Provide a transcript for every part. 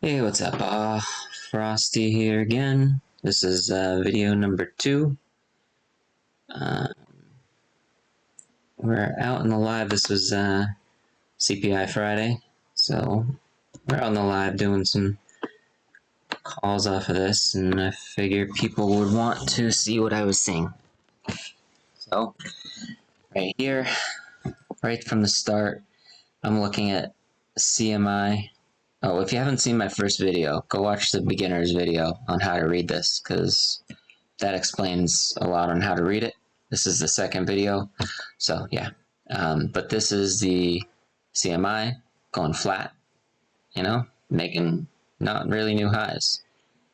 Hey, what's up? Frosty here again. This is video number 2. We're out in the live. This was CPI Friday, so we're out in the live doing some calls off of this, and I figured people would want to see what I was seeing. So, right here, right from the start, I'm looking at CMI. Oh, if you haven't seen my first video, go watch the beginner's video on how to read this, because that explains a lot on how to read it. This is the second video, so yeah. But this is the CMI going flat, making not really new highs.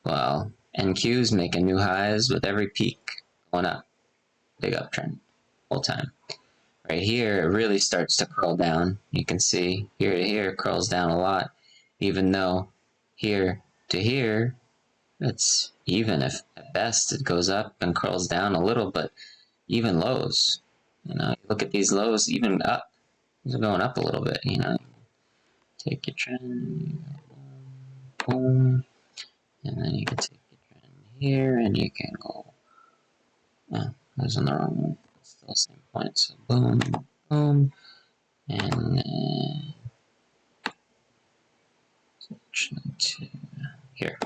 Well, NQ's making new highs with every peak going up. Big uptrend, whole time. Right here, it really starts to curl down. You can see here to here it curls down a lot, even though here to here it's even. If at best it goes up and curls down a little, but even lows, you look at these lows, even up, they're going up a little bit, take your trend, boom, and then you can take your trend here, and you can go, oh, I was on the wrong one, still the same point, so boom, boom, and then to here,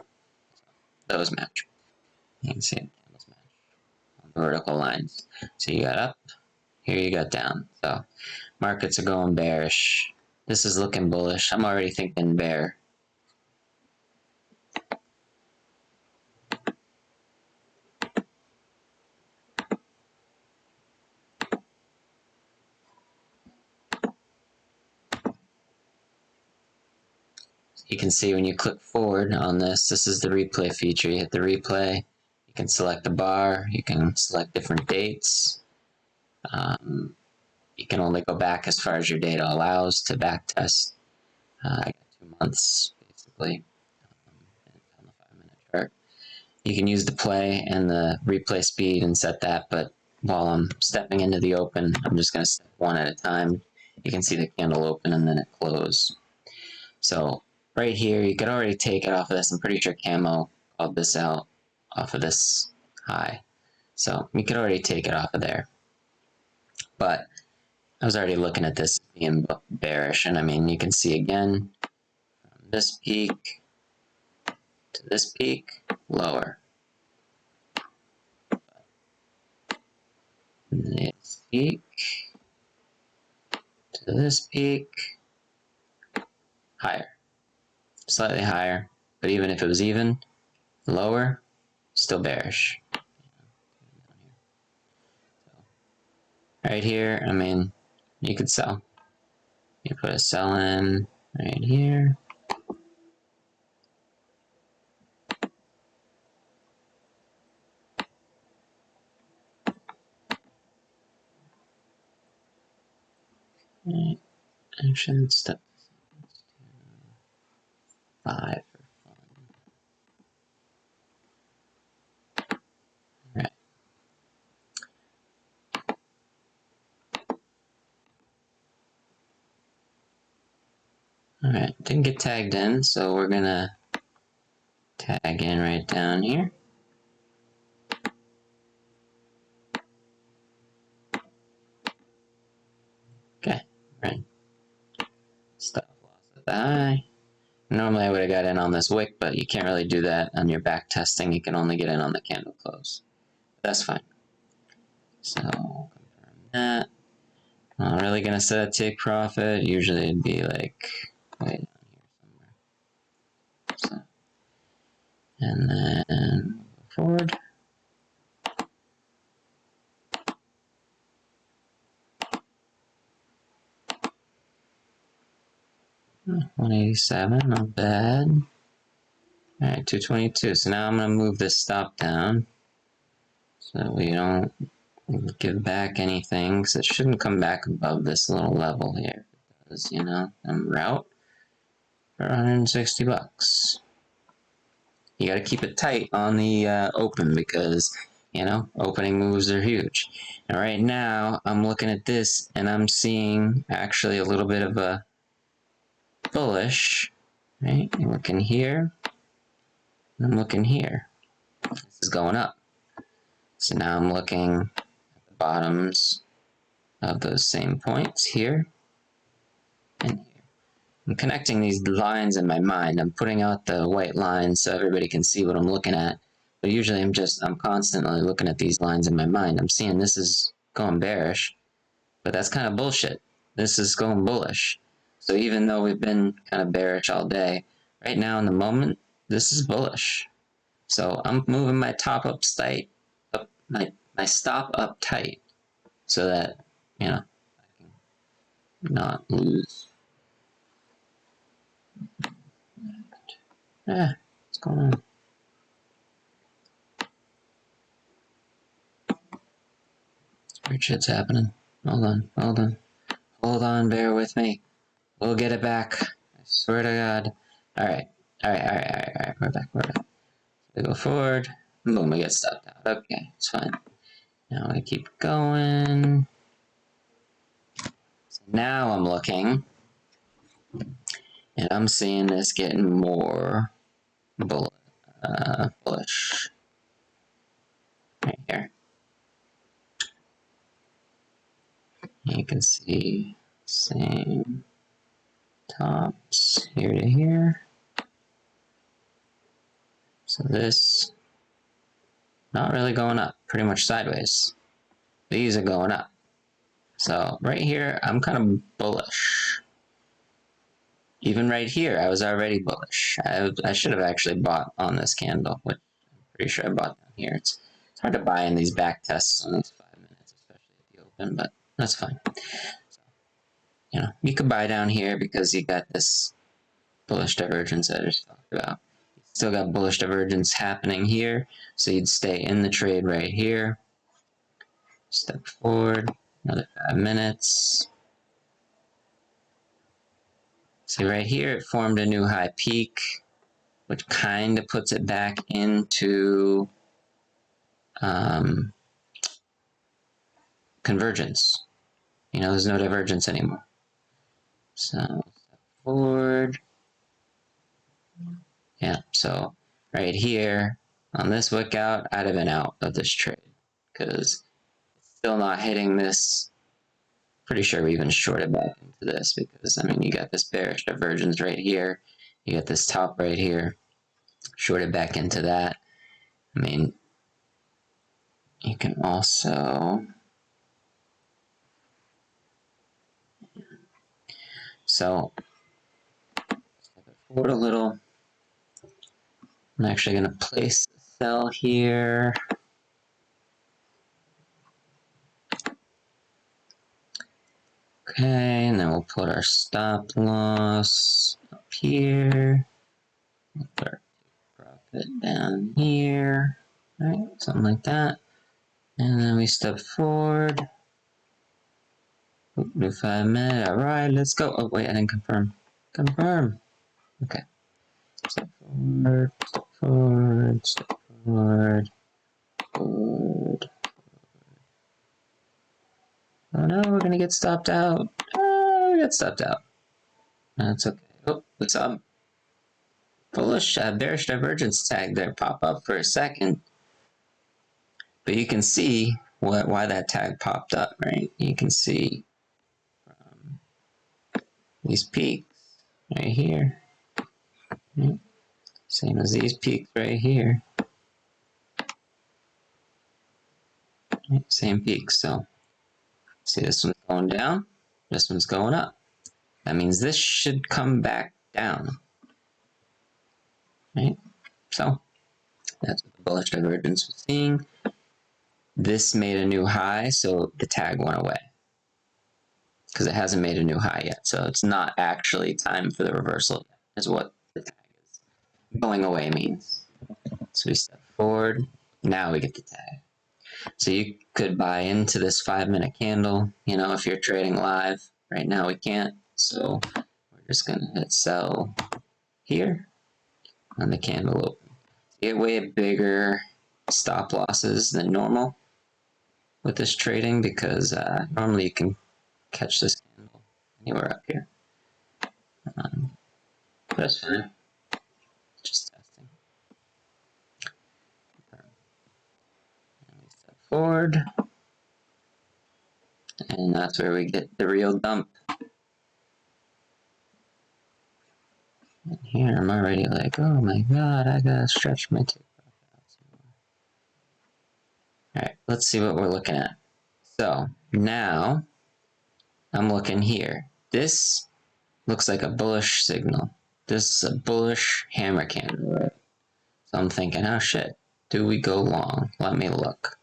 those match. You can see it, those match on the vertical lines. So you got up, here you got down. So markets are going bearish. This is looking bullish. I'm already thinking bear. You can see when you click forward on this is the replay feature. You hit the replay, you can select the bar, you can select different dates. You can only go back as far as your data allows to back test. I got 2 months basically on the 5-minute chart. You can use the play and the replay speed and set that, but while I'm stepping into the open, I'm just going to step one at a time. You can see the candle open and then it close. So right here, you could already take it off of this. I'm pretty sure Camo called this out off of this high. So you could already take it off of there. But I was already looking at this being bearish. And I mean, you can see again, from this peak to this peak, lower. This peak to this peak, higher. Slightly higher. But even if it was even, lower, still bearish. Right here, I mean, you could sell. You put a sell in right here. Right. Actually, let's step this to 5 for fun. Right. Alright, didn't get tagged in, so we're gonna tag in right down here. Okay, right. Stop loss at the high. Normally I would have got in on this wick, but you can't really do that on your back testing. You can only get in on the candle close. That's fine. So, confirm that. Not really gonna set a take profit. Usually it'd be like way down here somewhere. So, and then go forward. $187, not bad. Alright, 222. So now I'm going to move this stop down so we don't give back anything, because it shouldn't come back above this little level here. It does, route for 160 bucks. You got to keep it tight on the open, because, opening moves are huge. And right now, I'm looking at this, and I'm seeing actually a little bit of a bullish, right? I'm looking here, and I'm looking here. This is going up. So now I'm looking at the bottoms of those same points here and here. I'm connecting these lines in my mind. I'm putting out the white lines so everybody can see what I'm looking at. But usually I'm constantly looking at these lines in my mind. I'm seeing this is going bearish, but that's kind of bullshit. This is going bullish. So even though we've been kind of bearish all day, right now in the moment, this is bullish. So I'm moving my top up tight, my stop up tight, so that, I can not lose. What's going on? Weird shit's happening. Hold on, bear with me. We'll get it back. I swear to God. Alright. We're back. We go forward. Boom, we get stopped out. Okay, it's fine. Now we keep going. So now I'm looking, and I'm seeing this getting more bullish. Right here. You can see same tops here to here. So this, not really going up, pretty much sideways. These are going up. So right here, I'm kind of bullish. Even right here, I was already bullish. I should have actually bought on this candle, which I'm pretty sure I bought down here. It's hard to buy in these back tests on these 5 minutes, especially at the open, but that's fine. So, you could buy down here because you got this bullish divergence that I just talked about. You still got bullish divergence happening here, so you'd stay in the trade right here. Step forward, another 5 minutes. See right here, it formed a new high peak, which kind of puts it back into convergence. There's no divergence anymore. So step forward. Yeah, so right here on this wick out, I'd have been out of this trade because it's still not hitting this. Pretty sure we even shorted back into this because, you got this bearish divergence right here. You got this top right here. Shorted back into that. You can also... So, step it forward a little. I'm actually going to place the sell here. Okay, and then we'll put our stop loss up here. We'll put our profit down here. Right, something like that. And then we step forward. Do 5 minutes. Alright, let's go. Oh, wait, I didn't confirm. Confirm. Okay. Step forward, step forward, step forward, forward. Oh no, we're gonna get stopped out. Oh, we got stopped out. That's okay. Oh, we saw a bullish bearish divergence tag there pop up for a second. But you can see why that tag popped up, right? You can see these peaks right here. Right? Same as these peaks right here. Right? Same peaks. So, see this one's going down, this one's going up. That means this should come back down. Right? So, that's what the bullish divergence was seeing. This made a new high, so the tag went away. Because it hasn't made a new high yet. So it's not actually time for the reversal, is what the tag is. Going away means. So we step forward. Now we get the tag. So you could buy into this 5 minute candle, if you're trading live. Right now we can't. So we're just going to hit sell here on the candle open. You get way bigger stop losses than normal with this trading because normally you can catch this candle anywhere up here. that's fine. Just testing. And we step forward. And that's where we get the real dump. And here I'm already like, oh my god, I gotta stretch my tape out some more. Alright, let's see what we're looking at. So, now, I'm looking here. This looks like a bullish signal. This is a bullish hammer candle, right? So I'm thinking, oh shit, do we go long? Let me look.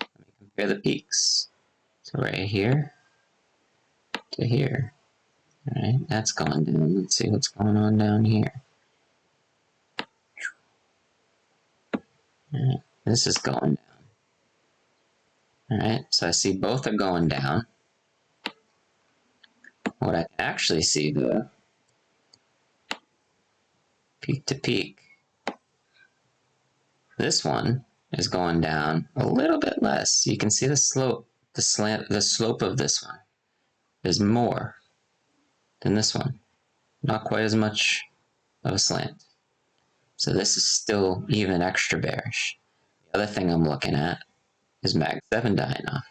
Let me compare the peaks. So right here to here. Alright, that's going down. Let's see what's going on down here. Alright, this is going down. Alright, so I see both are going down. What I can actually see though, peak to peak, this one is going down a little bit less. You can see the slope, the slope of this one is more than this one. Not quite as much of a slant. So this is still even extra bearish. The other thing I'm looking at is Mag 7 dying off.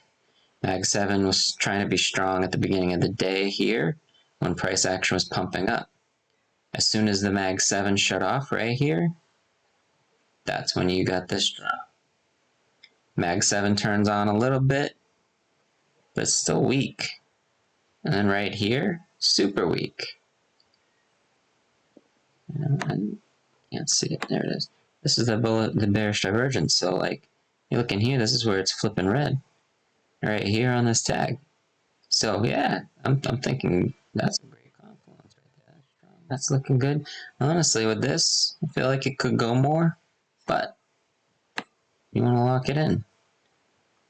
Mag 7 was trying to be strong at the beginning of the day here when price action was pumping up. As soon as the Mag 7 shut off right here, that's when you got this drop. Mag 7 turns on a little bit, but still weak. And then right here, super weak. And can't see it. There it is. This is the bearish divergence. So like, you look in here, this is where it's flipping red. Right here on this tag. So yeah, I'm thinking that's a great confluence right there. That's looking good. Honestly, with this, I feel like it could go more, but you want to lock it in.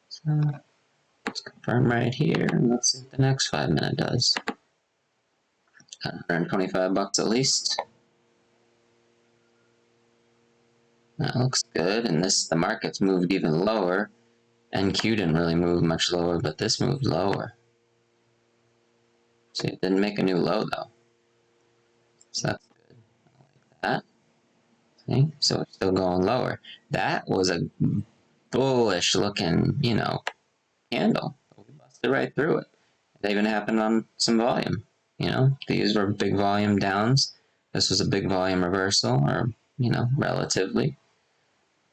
So let's confirm right here, and let's see what the next 5 minute does. Got 125 bucks at least. That looks good, and the market's moved even lower. NQ didn't really move much lower, but this moved lower. See, it didn't make a new low though. So that's good. I like that. See? So it's still going lower. That was a bullish looking, candle. We busted right through it. It even happened on some volume. These were big volume downs. This was a big volume reversal, or, relatively,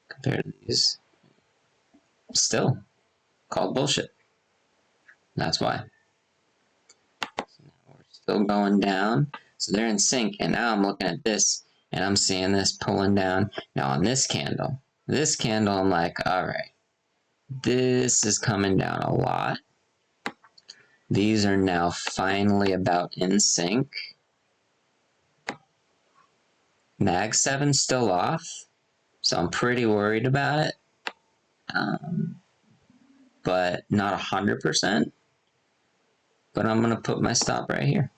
compared to these. Still called bullshit. That's why. So now we're still going down. So they're in sync, and now I'm looking at this, and I'm seeing this pulling down. Now on this candle, I'm like, all right, this is coming down a lot. These are now finally about in sync. Mag 7 still off, so I'm pretty worried about it, but not 100%. But I'm going to put my stop right here.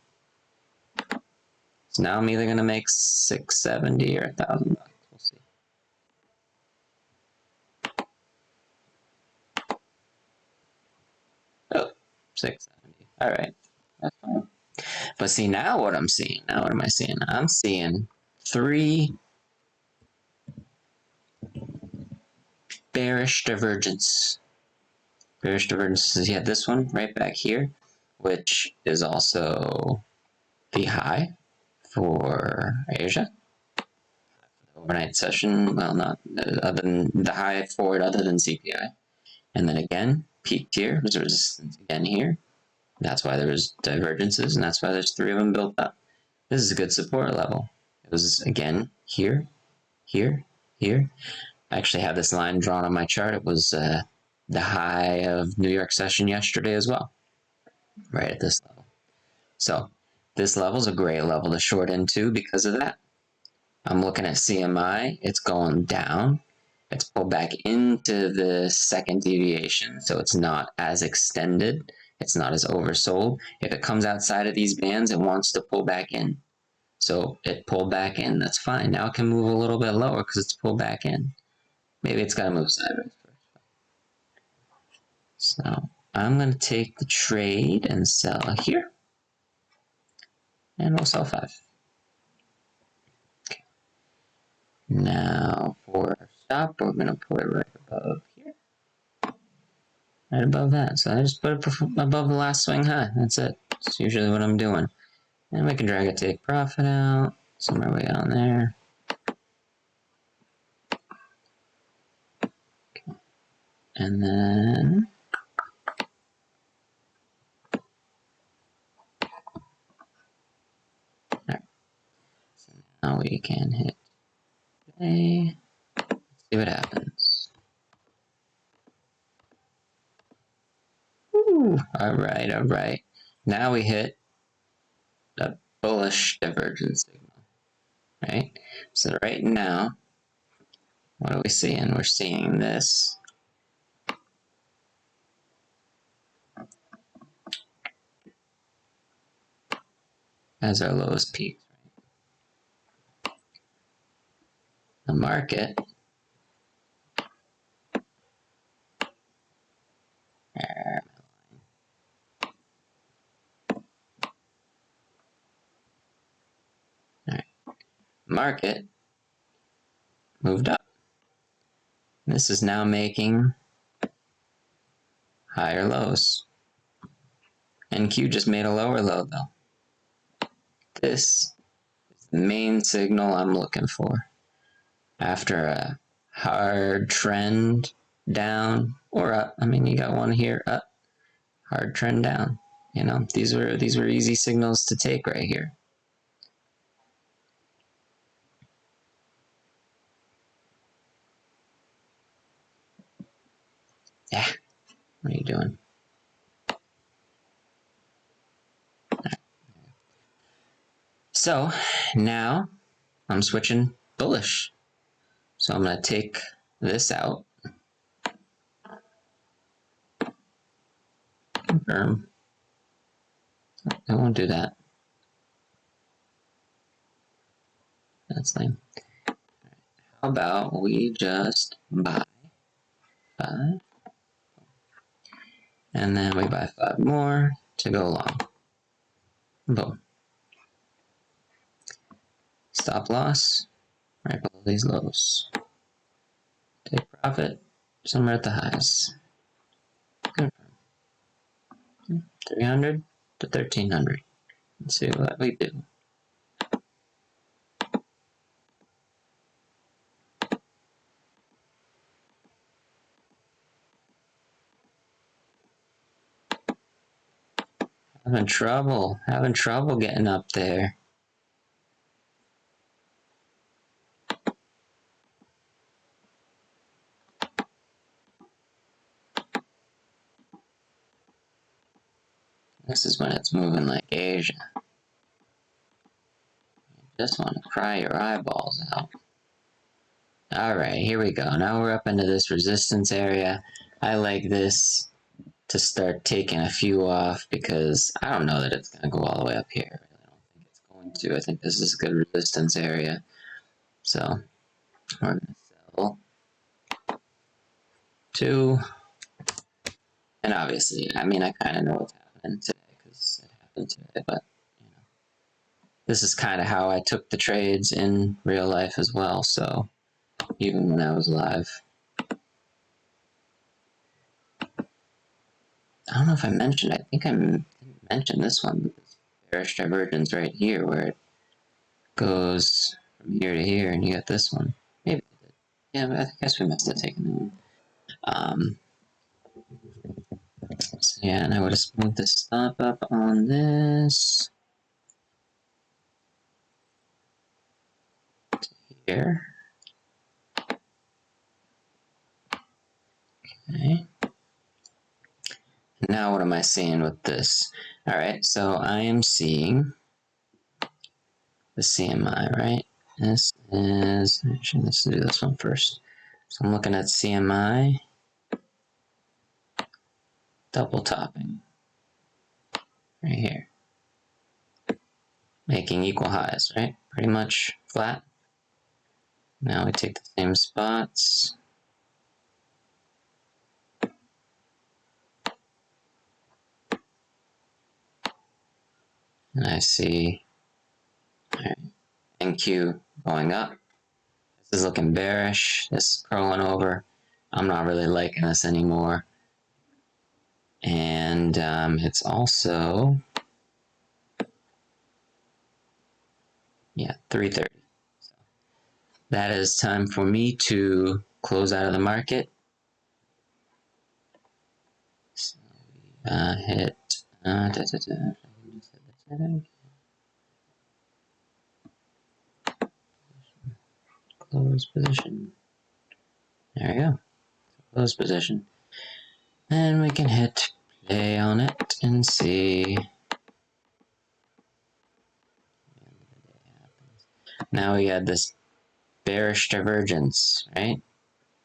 So now I'm either going to make 670 or 1,000 bucks. We'll see. Oh, 670. All right, that's fine. But see, now what I'm seeing, what am I seeing? I'm seeing 3 bearish divergence. Bearish divergences. You have this one right back here, which is also the high for Asia. Overnight session, well, not other than the high for it, other than CPI. And then again, peaked here, there's a resistance again here. That's why there's divergences, and that's why there's 3 of them built up. This is a good support level. It was, again, here, here, here. I actually have this line drawn on my chart. It was the high of New York session yesterday as well, right at this level. So this level is a great level to short into because of that. I'm looking at CMI. It's going down. It's pulled back into the second deviation, so it's not as extended. It's not as oversold. If it comes outside of these bands, it wants to pull back in. So it pulled back in. That's fine. Now it can move a little bit lower because it's pulled back in. Maybe it's got to move sideways first. So I'm going to take the trade and sell here. And we'll sell 5. Now for stop, we're going to put it right above here. Right above that. So I just put it above the last swing high. That's it. That's usually what I'm doing. And we can drag a take profit out. Somewhere way down there. Okay. And then right. So now we can hit play. Let's see what happens. Ooh, alright, alright. Now we hit a bullish divergence signal. Right? So right now, what are we seeing? We're seeing this. As our lowest peak. The market market moved up. This is now making higher lows. NQ just made a lower low though. This is the main signal I'm looking for. After a hard trend down or up, I mean you got one here up, hard trend down. You know, these were easy signals to take right here. Yeah, what are you doing? So now I'm switching bullish. So I'm going to take this out. Confirm. I won't do that. That's lame. How about we just buy 5? And then we buy 5 more to go along. Boom. Stop loss right below these lows. Take profit somewhere at the highs. Confirm. 300 to 1300. Let's see what we do. Having trouble getting up there. This is when it's moving like Asia. You just want to cry your eyeballs out. Alright, here we go. Now we're up into this resistance area. I like this to start taking a few off because I don't know that it's going to go all the way up here. I really don't think it's going to. I think this is a good resistance area. So we're going to sell 2. And obviously, I mean, I kind of know what's happening today because it happened today, but you know, this is kind of how I took the trades in real life as well. So even when I was live. I don't know if I mentioned, I think I mentioned this one, this bearish divergence right here where it goes from here to here and you got this one. Maybe I did. Yeah, but I guess we must have taken that one. So yeah, and I would have moved the stop up on this to here. Okay. Now what am I seeing with this? Alright, so I am seeing the CMI, right? This is, actually let's do this one first. So I'm looking at CMI double topping right here. Making equal highs, right? Pretty much flat. Now we take the same spots. And I see NQ going up. This is looking bearish. This is curling over. I'm not really liking this anymore. And it's also, yeah, 3:30. So that is time for me to close out of the market. So hit close position. There we go. Close position. And we can hit play on it and see. Now we got this bearish divergence, right?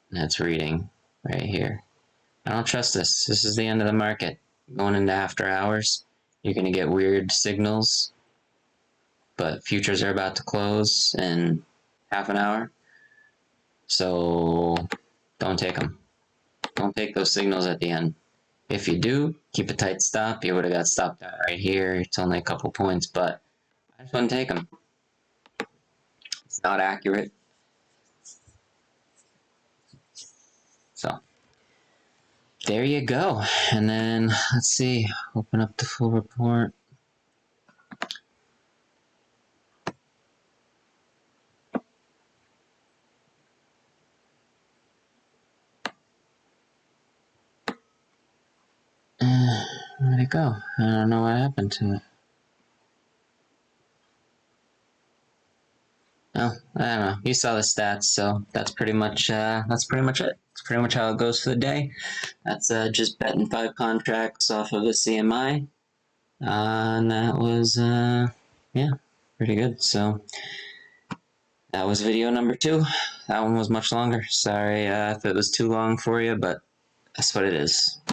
That's reading right here. I don't trust this. This is the end of the market. Going into after hours, you're going to get weird signals, but futures are about to close in half an hour. So don't take them. Don't take those signals at the end. If you do, keep a tight stop. You would have got stopped out right here. It's only a couple points, but I just wouldn't take them. It's not accurate. So there you go. And then let's see, open up the full report. Where'd it go? I don't know what happened to it. Oh, I don't know. You saw the stats, so that's pretty much it. That's pretty much how it goes for the day. That's just betting 5 contracts off of the CMI, and that was yeah, pretty good. So that was video number 2. That one was much longer. Sorry if it was too long for you, but that's what it is.